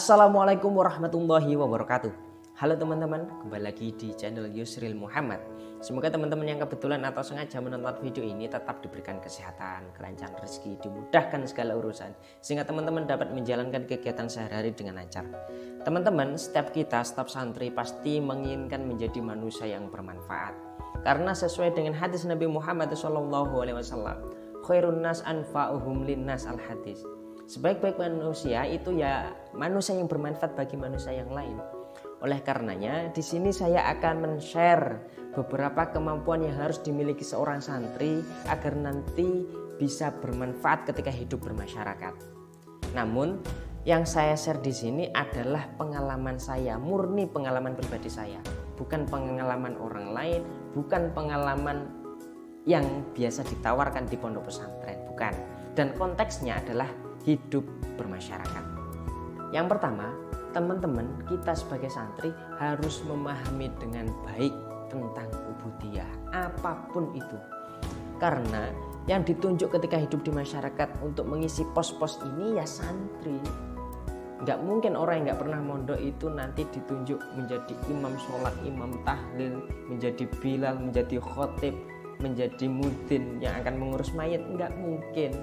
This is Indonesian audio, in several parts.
Assalamualaikum warahmatullahi wabarakatuh. Halo teman-teman, kembali lagi di channel Yusril Muhammad. Semoga teman-teman yang kebetulan atau sengaja menonton video ini tetap diberikan kesehatan, kelancaran rezeki, dimudahkan segala urusan, sehingga teman-teman dapat menjalankan kegiatan sehari-hari dengan lancar. Teman-teman, setiap santri pasti menginginkan menjadi manusia yang bermanfaat. Karena sesuai dengan hadis Nabi Muhammad SAW, khairun nas anfa'uhum linnas al-hadis. Sebaik-baik manusia itu ya manusia yang bermanfaat bagi manusia yang lain. Oleh karenanya di sini saya akan men-share beberapa kemampuan yang harus dimiliki seorang santri agar nanti bisa bermanfaat ketika hidup bermasyarakat. Namun yang saya share di sini adalah pengalaman saya, murni pengalaman pribadi saya, bukan pengalaman orang lain, bukan pengalaman yang biasa ditawarkan di pondok pesantren, bukan. Dan konteksnya adalah hidup bermasyarakat. Yang pertama, teman-teman, kita sebagai santri harus memahami dengan baik tentang ubudiyah, apapun itu. Karena yang ditunjuk ketika hidup di masyarakat untuk mengisi pos-pos ini ya santri. Nggak mungkin orang yang nggak pernah mondok itu nanti ditunjuk menjadi imam sholat, imam tahlil, menjadi bilal, menjadi khotib, menjadi mudin yang akan mengurus mayat. Nggak mungkin.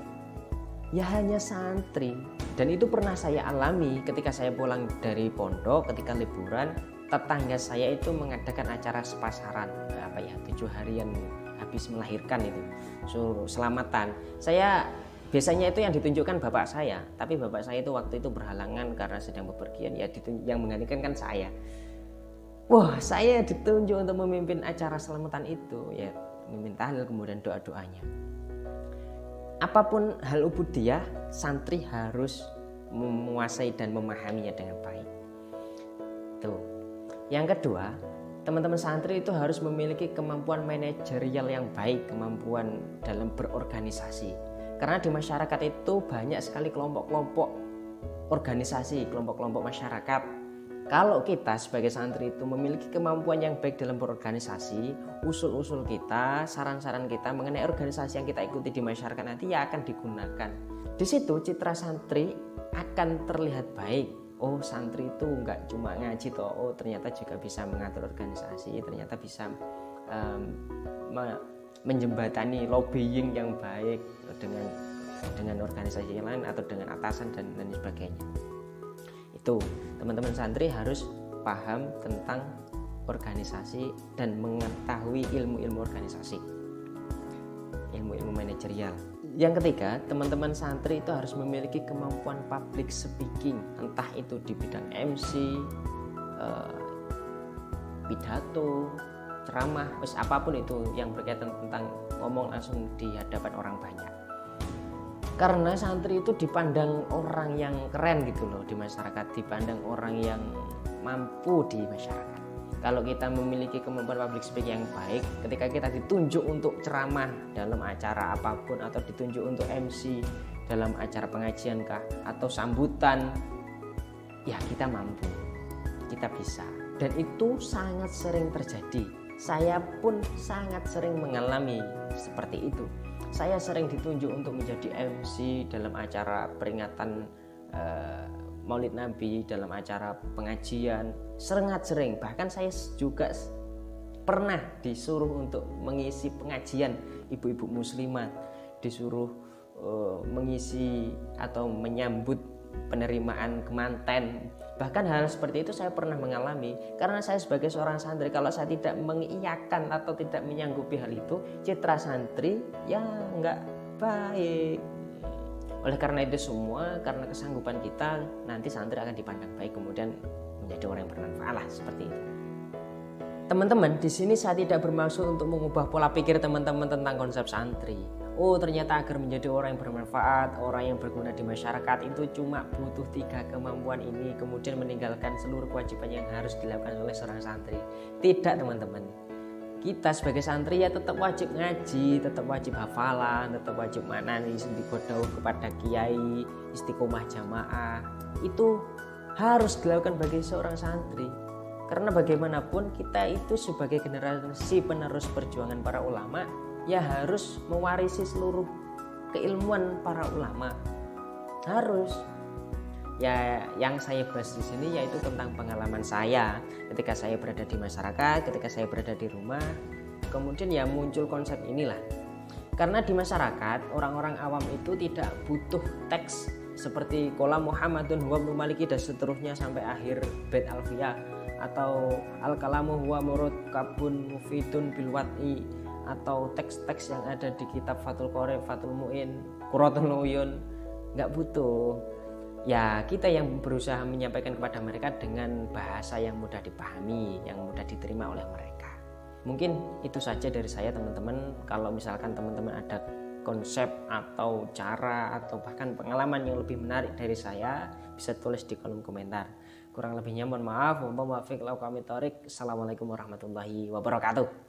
Ya hanya santri. Dan itu pernah saya alami ketika saya pulang dari pondok ketika liburan. Tetangga saya itu mengadakan acara sepasaran 7 harian habis melahirkan itu, suruh selamatan. Saya biasanya itu yang ditunjukkan bapak saya, tapi bapak saya itu waktu itu berhalangan karena sedang bepergian, ya yang menggantikan kan saya. Wah, saya ditunjuk untuk memimpin acara selamatan itu, ya memimpin tahlil kemudian doa-doanya. Apapun hal ubudiyah, santri harus menguasai dan memahaminya dengan baik. Tuh. Yang kedua, teman-teman santri itu harus memiliki kemampuan manajerial yang baik, kemampuan dalam berorganisasi. Karena di masyarakat itu banyak sekali kelompok-kelompok organisasi, kelompok-kelompok masyarakat. Kalau kita sebagai santri itu memiliki kemampuan yang baik dalam berorganisasi, usul-usul kita, saran-saran kita mengenai organisasi yang kita ikuti di masyarakat nanti ya akan digunakan. Di situ citra santri akan terlihat baik. Oh, santri itu nggak cuma ngaji toh, oh ternyata juga bisa mengatur organisasi, ternyata bisa menjembatani lobbying yang baik dengan organisasi yang lain atau dengan atasan dan lain sebagainya. Itu teman-teman santri harus paham tentang organisasi dan mengetahui ilmu-ilmu organisasi, ilmu-ilmu manajerial. Yang ketiga, teman-teman santri itu harus memiliki kemampuan public speaking, entah itu di bidang MC, pidato, ceramah, apapun itu yang berkaitan tentang ngomong langsung di hadapan orang banyak. Karena santri itu dipandang orang yang keren gitu loh di masyarakat, dipandang orang yang mampu di masyarakat. Kalau kita memiliki kemampuan public speaking yang baik, ketika kita ditunjuk untuk ceramah dalam acara apapun atau ditunjuk untuk MC dalam acara pengajian kah atau sambutan, ya kita mampu, kita bisa. Dan itu sangat sering terjadi. Saya pun sangat sering mengalami seperti itu. Saya sering ditunjuk untuk menjadi MC dalam acara peringatan Maulid Nabi, dalam acara pengajian, sangat sering. Bahkan saya juga pernah disuruh untuk mengisi pengajian ibu-ibu muslimat, disuruh mengisi atau menyambut penerimaan kemanten. Bahkan hal seperti itu saya pernah mengalami. Karena saya sebagai seorang santri, kalau saya tidak mengiyakan atau tidak menyanggupi hal itu, citra santri ya nggak baik. Oleh karena itu semua, karena kesanggupan kita, nanti santri akan dipandang baik, kemudian menjadi orang yang bermanfaat lah, seperti itu. Teman-teman, di sini saya tidak bermaksud untuk mengubah pola pikir teman-teman tentang konsep santri. Oh, ternyata agar menjadi orang yang bermanfaat, orang yang berguna di masyarakat itu cuma butuh 3 kemampuan ini, kemudian meninggalkan seluruh kewajiban yang harus dilakukan oleh seorang santri. Tidak, teman-teman. Kita sebagai santri ya tetap wajib ngaji, tetap wajib hafalan, tetap wajib manani, istiqodoh kepada kiai, istiqomah jamaah. Itu harus dilakukan bagi seorang santri. Karena bagaimanapun kita itu sebagai generasi penerus perjuangan para ulama, ya harus mewarisi seluruh keilmuan para ulama. Harus. Ya, yang saya bahas di sini yaitu tentang pengalaman saya ketika saya berada di masyarakat, ketika saya berada di rumah. Kemudian ya muncul konsep inilah. Karena di masyarakat orang-orang awam itu tidak butuh teks seperti qala Muhammadun huwa ibnu Maliki dan seterusnya sampai akhir bait alfiyah, atau al kalamu huwa murakabun mufidun bil wat'i, atau teks-teks yang ada di kitab Fathul Qorib, Fathul Mu'in, Qurratul Uyun. Nggak butuh. Ya kita yang berusaha menyampaikan kepada mereka dengan bahasa yang mudah dipahami, yang mudah diterima oleh mereka. Mungkin itu saja dari saya teman-teman. Kalau misalkan teman-teman ada konsep atau cara atau bahkan pengalaman yang lebih menarik dari saya, bisa tulis di kolom komentar. Kurang lebihnya mohon maaf. Assalamualaikum warahmatullahi wabarakatuh.